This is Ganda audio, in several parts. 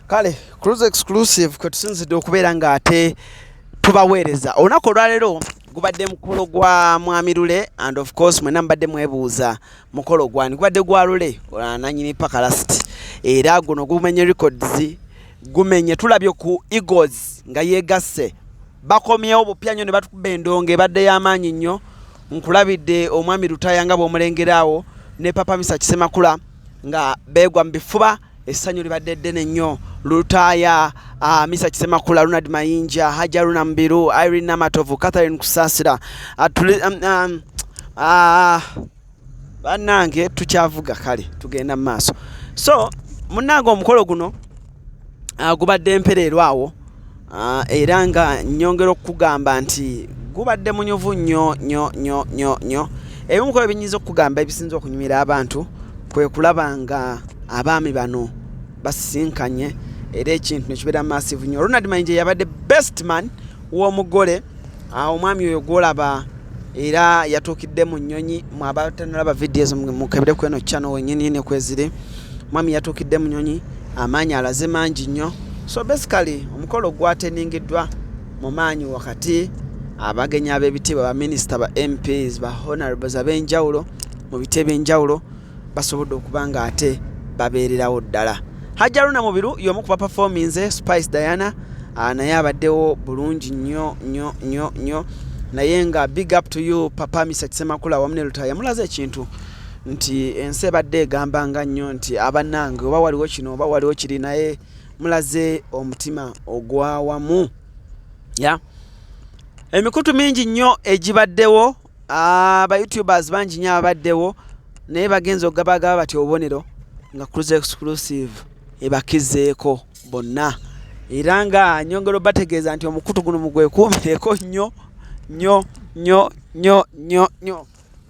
Kale Cruise Exclusive kwe tusinzidde okubeera nga ate tubaweereza olunaku olwaleero gubadde mukolo gwa Mwami Lule and of course mwena mbadde mwebuuza mukolo gwani gubadde gwa Lule nanyini Pakalasiti era guno gumenye records gumenye tulabye ku Eagles nga yegasse bakomyewo bupya nnyo ne batukuba endongo ebadde y'amaanyi nnyo nkulabidde omwami Lutaya nga bw'omulengeraawo ne Papa Misa Kisemakula nga beegwa mu bifuba essanyu libadde ddene nnyo Lutaya Misa Kisemakula Ronald Mayinja Hajaruna Mbiru Irene Namatovu Catherine Kusasira bannange tukyavuga kale tugenda mu maaso so munnange omukolo guno gubadde mpereerwawo era nga nnyongera okukugamba nti gubadde munyuvu nnyo ebimu ku ebinyiza okugamba ebisinza okunyumira abantu kwe kulaba nga abaami bano basisinkanye era ekintu nekibeera massive nnyo Ronald Mayinja yabadde best man w'omugole omwami oyo gwolaba era yatuukidde mu nnyonyi mwabatanalaba videos mukebere kweno channel wenyini ne kwezire mwami yatuukidde mu nnyonyi amaanyi alaze mangi nnyo so basically omukolo gwateningiddwa mu maanyi wakati abagenyi ab'ebitiibwa ba minister ba MPs ba honorables ab'enjawulo mu biti eby'enjawulo basobodde okuba nga ate babeererawo ddala Hajaruna Mubiru y'omu ku baperforminze Spice Diana naye abaddewo bulungi nnyo naye nga big up to you Papa Misa Kisemakula wamu ne Lutaya mulaze ekintu nti ensi ebadde egamba nga nnyo nti abannange oba waliwo kino oba waliwo kiri naye mulaze omutima ogwawamu emikutu mingi nnyo egibaddewo aba YouTubers bangi nnyo abaddewo naye bagenze okugabagaba bati obubonero nga Cruise Exclusive ebakizeeko bonna era nga nyongero bategeeza nti omukutu guno mugwekuumireko nnyo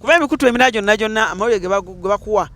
kuba emikutu emirala gyonna amawulire ge bakuwa